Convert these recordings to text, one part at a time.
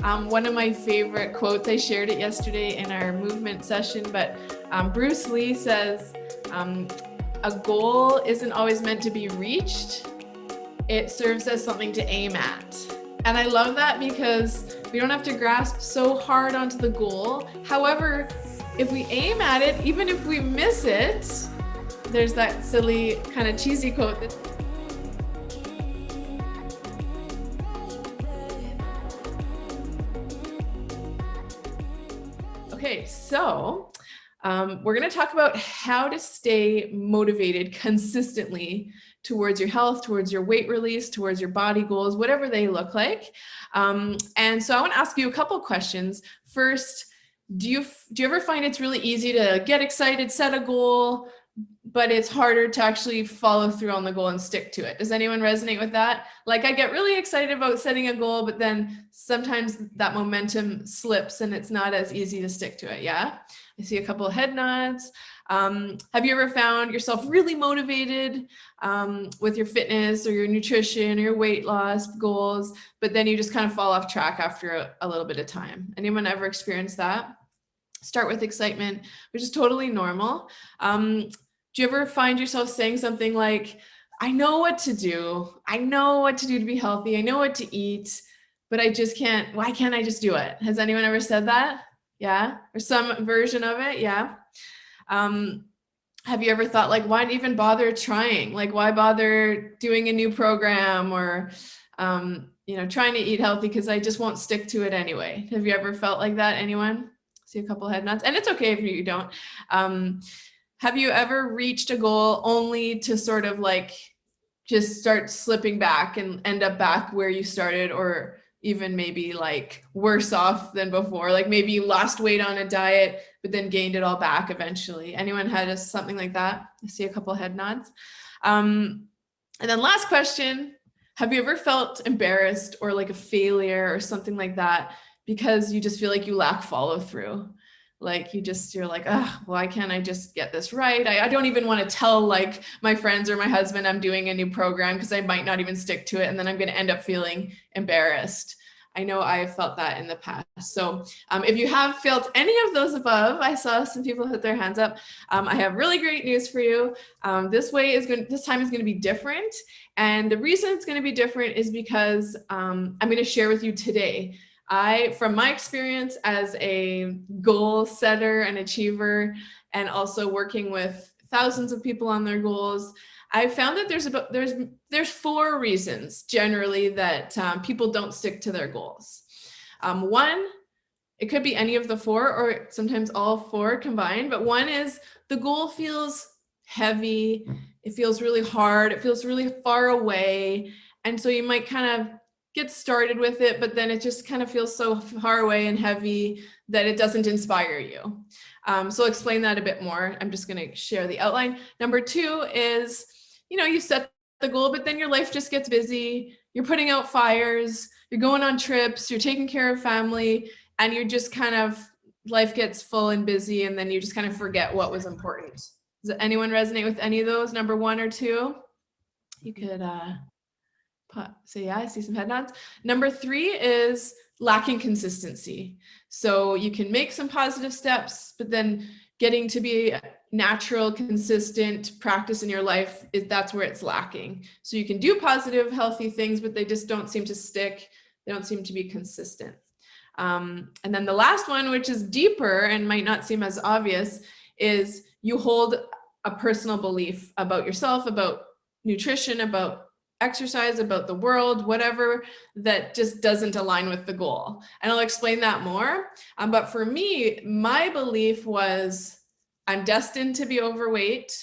One of my favorite quotes, I shared it yesterday in our movement session, but Bruce Lee says, a goal isn't always meant to be reached. It serves as something to aim at. And I love that because we don't have to grasp so hard onto the goal. However, if we aim at it, even if we miss it, there's that silly kind of cheesy quote that okay, so we're going to talk about how to stay motivated consistently towards your health, towards your weight release, towards your body goals, whatever they look like. And so I want to ask you a couple questions. First, do you ever find it's really easy to get excited, set a goal, but it's harder to actually follow through on the goal and stick to it? Does anyone resonate with that? Like, I get really excited about setting a goal, but then sometimes that momentum slips and it's not as easy to stick to it. Yeah, I see a couple of head nods. Have you ever found yourself really motivated with your fitness or your nutrition or your weight loss goals, but then you just kind of fall off track after a little bit of time? Anyone ever experienced that? Start with excitement, which is totally normal. Do you ever find yourself saying something like, I know what to do. I know what to do to be healthy. I know what to eat, but I just can't. Why can't I just do it? Has anyone ever said that? Yeah. Or some version of it. Yeah. Have you ever thought, like, why even bother trying? Like, why bother doing a new program or, trying to eat healthy because I just won't stick to it anyway? Have you ever felt like that? Anyone? See a couple of head nods. And it's okay if you don't. Have you ever reached a goal only to sort of like just start slipping back and end up back where you started, or even maybe like worse off than before? Like maybe you lost weight on a diet, but then gained it all back eventually. Anyone had something like that? I see a couple of head nods. And then last question, have you ever felt embarrassed or like a failure or something like that because you just feel like you lack follow through? Like you're like, why can't I just get this right? I don't even want to tell like my friends or my husband I'm doing a new program because I might not even stick to it. And then I'm going to end up feeling embarrassed. I know I have felt that in the past. So if you have felt any of those above, I saw some people put their hands up. I have really great news for you. This time is going to be different. And the reason it's going to be different is because I'm going to share with you today, from my experience as a goal setter and achiever, and also working with thousands of people on their goals, I found that there's 4 reasons generally that people don't stick to their goals. One, it could be any of the 4, or sometimes all 4 combined, but one is the goal feels heavy. It feels really hard. It feels really far away. And so you might kind of get started with it, but then it just kind of feels so far away and heavy that it doesn't inspire you. So I'll explain that a bit more. I'm just going to share the outline. Number 2 is, you set the goal, but then your life just gets busy. You're putting out fires, you're going on trips, you're taking care of family, and you're just kind of, life gets full and busy, and then you just kind of forget what was important. Does anyone resonate with any of those? Number 1 or 2? You could, so yeah, I see some head nods. Number 3 is lacking consistency. So you can make some positive steps, but then getting to be natural, consistent practice in your life, that's where it's lacking. So you can do positive, healthy things, but they just don't seem to stick. They don't seem to be consistent. And then the last one, which is deeper and might not seem as obvious, is you hold a personal belief about yourself, about nutrition, about exercise, about the world, whatever, that just doesn't align with the goal. And I'll explain that more. But for me, my belief was I'm destined to be overweight.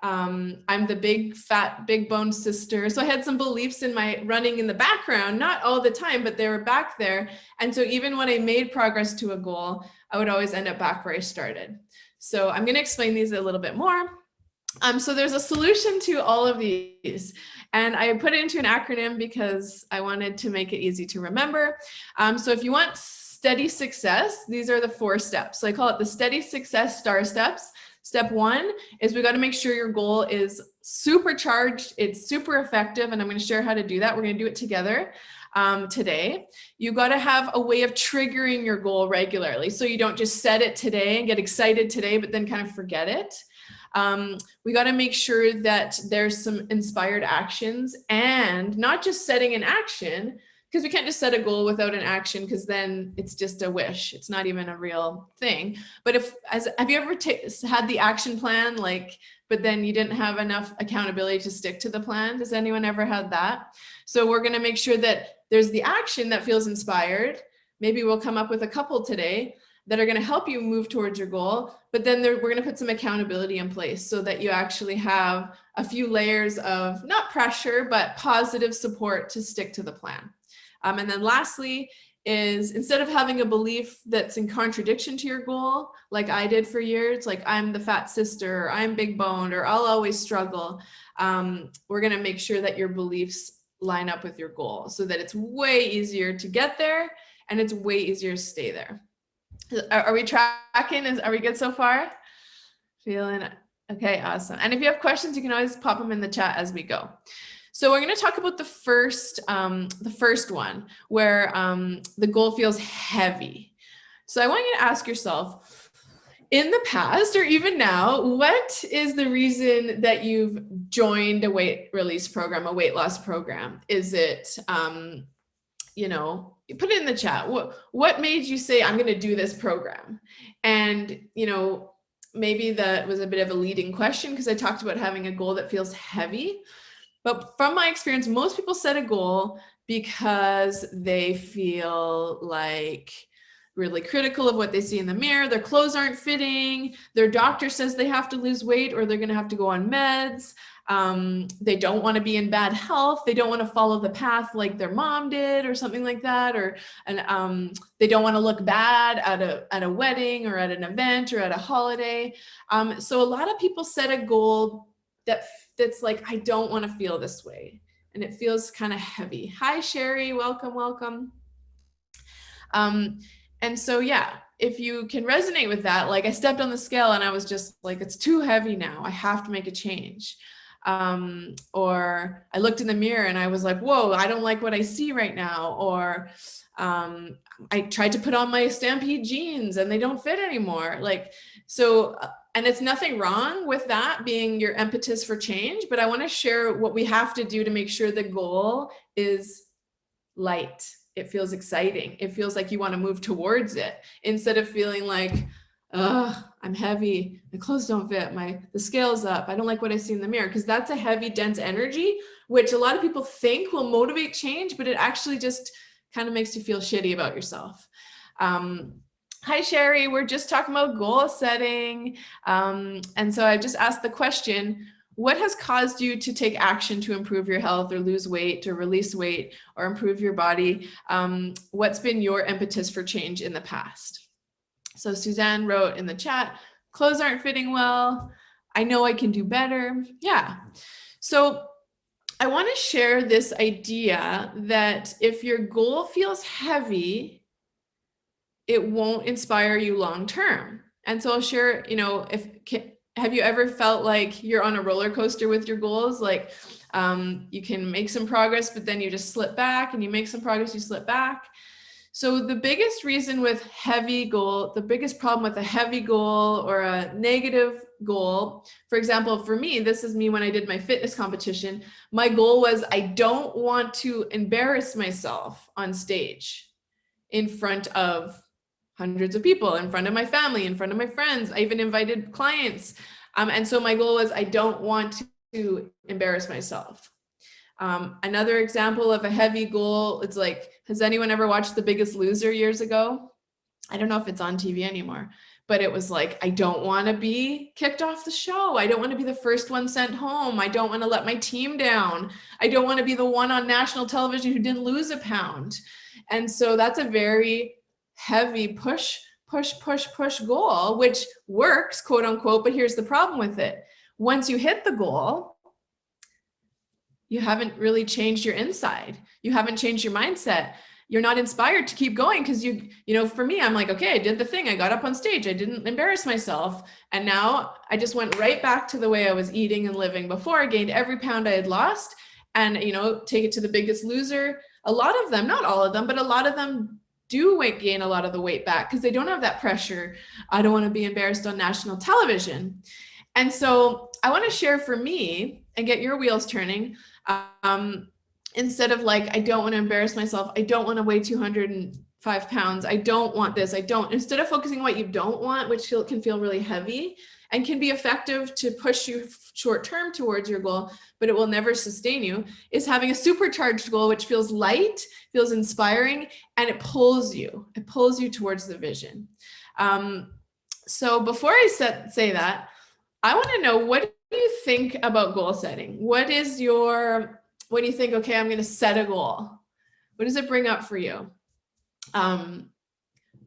I'm the big, fat, big boned sister. So I had some beliefs in my running in the background, not all the time, but they were back there. And so even when I made progress to a goal, I would always end up back where I started. So I'm going to explain these a little bit more. So there's a solution to all of these, and I put it into an acronym because I wanted to make it easy to remember. So if you want steady success, these are the 4 steps. So I call it the steady success star steps. Step 1 is we got to make sure your goal is supercharged, it's super effective, and I'm going to share how to do that. We're going to do it together. today, you got to have a way of triggering your goal regularly. So you don't just set it today and get excited today, but then kind of forget it. We got to make sure that there's some inspired actions, and not just setting an action, because we can't just set a goal without an action, because then it's just a wish. It's not even a real thing. But have you ever had the action plan, like, but then you didn't have enough accountability to stick to the plan? Has anyone ever had that? So we're going to make sure that there's the action that feels inspired. Maybe we'll come up with a couple today that are going to help you move towards your goal, but then we're going to put some accountability in place so that you actually have a few layers of not pressure, but positive support to stick to the plan. And then lastly is, instead of having a belief that's in contradiction to your goal, like I did for years, like I'm the fat sister, or I'm big boned, or I'll always struggle, we're going to make sure that your beliefs line up with your goal so that it's way easier to get there and it's way easier to stay there. Are we tracking? Are we good so far? Feeling okay, awesome. And if you have questions, you can always pop them in the chat as we go. So we're going to talk about the first one, where the goal feels heavy. So I want you to ask yourself, in the past or even now, what is the reason that you've joined a weight release program, a weight loss program? Is it, you put it in the chat. What made you say, I'm going to do this program? And, maybe that was a bit of a leading question, because I talked about having a goal that feels heavy. But from my experience, most people set a goal because they feel like really critical of what they see in the mirror. Their clothes aren't fitting. Their doctor says they have to lose weight or they're going to have to go on meds. They don't want to be in bad health. They don't want to follow the path like their mom did or something like that. They don't want to look bad at a wedding or at an event or at a holiday. So a lot of people set a goal that's like, I don't want to feel this way. And it feels kind of heavy. Hi, Sherry. Welcome, welcome. And so, yeah, if you can resonate with that, like I stepped on the scale and I was just like, it's too heavy now. I have to make a change. Or I looked in the mirror and I was like, whoa, I don't like what I see right now. Or I tried to put on my Stampede jeans and they don't fit anymore. And it's nothing wrong with that being your impetus for change, but I want to share what we have to do to make sure the goal is light. It feels exciting. It feels like you want to move towards it instead of feeling like, I'm heavy. The clothes don't fit. The scale's up. I don't like what I see in the mirror, because that's a heavy, dense energy, which a lot of people think will motivate change, but it actually just kind of makes you feel shitty about yourself. Hi, Sherry. We're just talking about goal setting. And so I just asked the question, what has caused you to take action to improve your health or lose weight or release weight or improve your body? What's been your impetus for change in the past? So Suzanne wrote in the chat, clothes aren't fitting well. I know I can do better. Yeah. So I want to share this idea that if your goal feels heavy, it won't inspire you long-term. And so I'll share, have you ever felt like you're on a roller coaster with your goals? Like you can make some progress, but then you just slip back, and you make some progress, you slip back. So the biggest reason with the biggest problem with a heavy goal or a negative goal, for example, for me, this is me when I did my fitness competition, my goal was, I don't want to embarrass myself on stage in front of hundreds of people, in front of my family, in front of my friends. I even invited clients. And so my goal was, I don't want to embarrass myself. Another example of a heavy goal, it's like, has anyone ever watched The Biggest Loser years ago? I don't know if it's on TV anymore, but it was like, I don't want to be kicked off the show. I don't want to be the first one sent home. I don't want to let my team down. I don't want to be the one on national television who didn't lose a pound. And so that's a very heavy push goal, which works, quote unquote, but here's the problem with it. Once you hit the goal, you haven't really changed your inside. You haven't changed your mindset. You're not inspired to keep going because for me, I'm like, okay, I did the thing. I got up on stage. I didn't embarrass myself. And now I just went right back to the way I was eating and living before. I gained every pound I had lost. And, take it to The Biggest Loser. a lot of them, not all of them, but a lot of them do gain a lot of the weight back because they don't have that pressure. I don't want to be embarrassed on national television. And so I want to share for me and get your wheels turning. Instead of like, I don't want to embarrass myself. I don't want to weigh 205 pounds. I don't want this. Instead of focusing on what you don't want, which can feel really heavy and can be effective to push you short term towards your goal, but it will never sustain you, is having a supercharged goal, which feels light, feels inspiring, and it pulls you towards the vision. So before I say that, I want to know, what do you think about goal setting? When you think, okay, I'm going to set a goal, what does it bring up for you?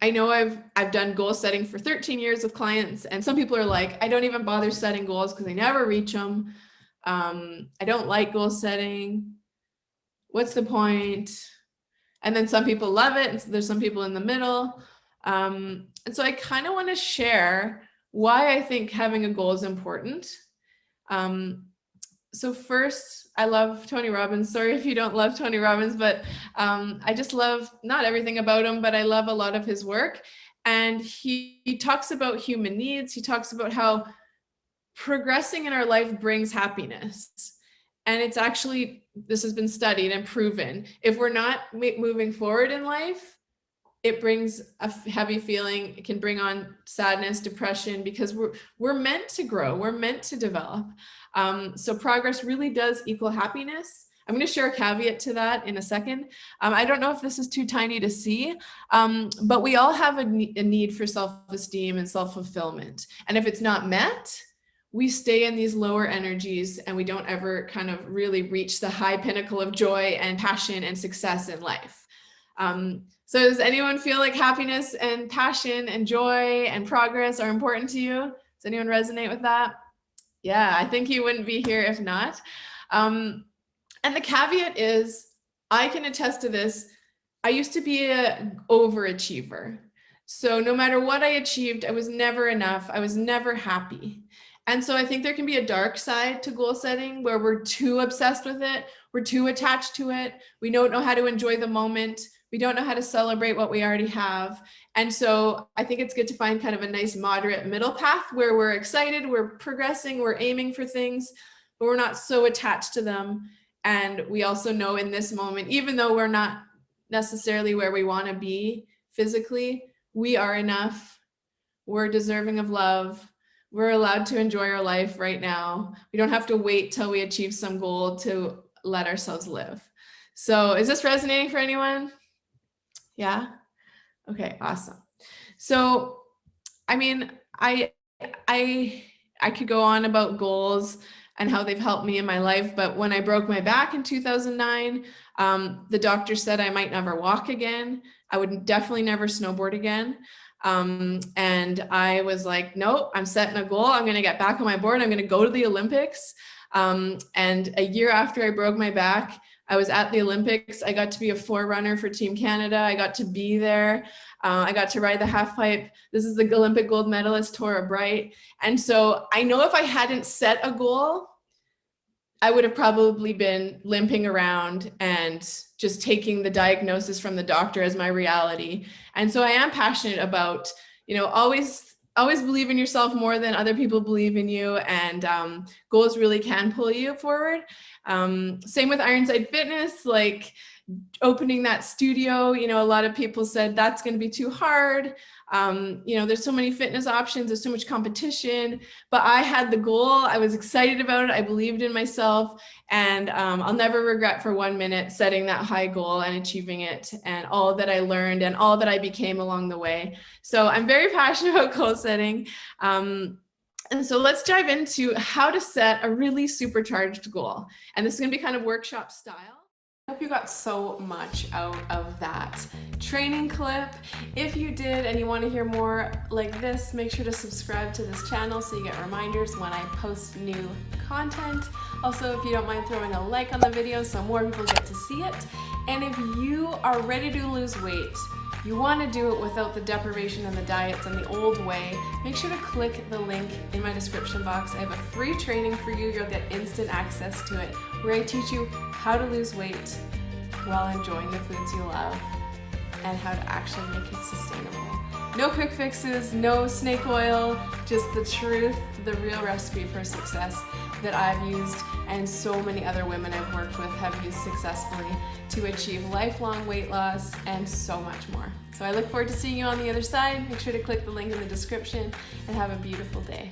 I know I've done goal setting for 13 years with clients, and some people are like, I don't even bother setting goals because I never reach them. I don't like goal setting. What's the point? And then some people love it, and so there's some people in the middle. And so I kind of want to share why I think having a goal is important. So first, I love Tony Robbins. Sorry if you don't love Tony Robbins, but I just love, not everything about him, but I love a lot of his work. And he talks about human needs. He talks about how progressing in our life brings happiness. And it's actually, this has been studied and proven. If we're not moving forward in life, it brings a heavy feeling. It can bring on sadness, depression, because we're meant to grow. We're meant to develop. So progress really does equal happiness. I'm going to share a caveat to that in a second. I don't know if this is too tiny to see, but we all have a need for self-esteem and self-fulfillment. And if it's not met, we stay in these lower energies and we don't ever kind of really reach the high pinnacle of joy and passion and success in life. So does anyone feel like happiness and passion and joy and progress are important to you? Does anyone resonate with that? Yeah, I think you wouldn't be here if not. And the caveat is, I can attest to this. I used to be an overachiever. So no matter what I achieved, I was never enough. I was never happy. And so I think there can be a dark side to goal setting where we're too obsessed with it. We're too attached to it. We don't know how to enjoy the moment. We don't know how to celebrate what we already have. And so I think it's good to find kind of a nice moderate middle path where we're excited, we're progressing, we're aiming for things, but we're not so attached to them. And we also know in this moment, even though we're not necessarily where we want to be physically, we are enough. We're deserving of love. We're allowed to enjoy our life right now. We don't have to wait till we achieve some goal to let ourselves live. So is this resonating for anyone? Yeah. Okay, awesome. So, I mean, I could go on about goals and how they've helped me in my life, but when I broke my back in 2009, the doctor said I might never walk again. I would definitely never snowboard again. And I was like, nope, I'm setting a goal. I'm going to get back on my board. I'm going to go to the Olympics. And a year after I broke my back, I was at the Olympics. I got to be a forerunner for Team Canada. I got to be there. I got to ride the half pipe. This is the Olympic gold medalist, Tora Bright. And so I know if I hadn't set a goal, I would have probably been limping around and just taking the diagnosis from the doctor as my reality. And so I am passionate about, always believe in yourself more than other people believe in you. And goals really can pull you forward. Same with Ironside Fitness, like opening that studio, a lot of people said that's going to be too hard. There's so many fitness options, there's so much competition, but I had the goal. I was excited about it. I believed in myself, and I'll never regret for 1 minute setting that high goal and achieving it, and all that I learned and all that I became along the way. So I'm very passionate about goal setting. And so let's dive into how to set a really supercharged goal. And this is going to be kind of workshop style. I hope you got so much out of that training clip. If you did and you want to hear more like this, make sure to subscribe to this channel so you get reminders when I post new content. Also, if you don't mind throwing a like on the video so more people get to see it. And if you are ready to lose weight, you want to do it without the deprivation and the diets and the old way, make sure to click the link in my description box. I have a free training for you. You'll get instant access to it where I teach you how to lose weight while enjoying the foods you love, and how to actually make it sustainable. No quick fixes, no snake oil, just the truth, the real recipe for success that I've used and so many other women I've worked with have used successfully to achieve lifelong weight loss and so much more. So I look forward to seeing you on the other side. Make sure to click the link in the description and have a beautiful day.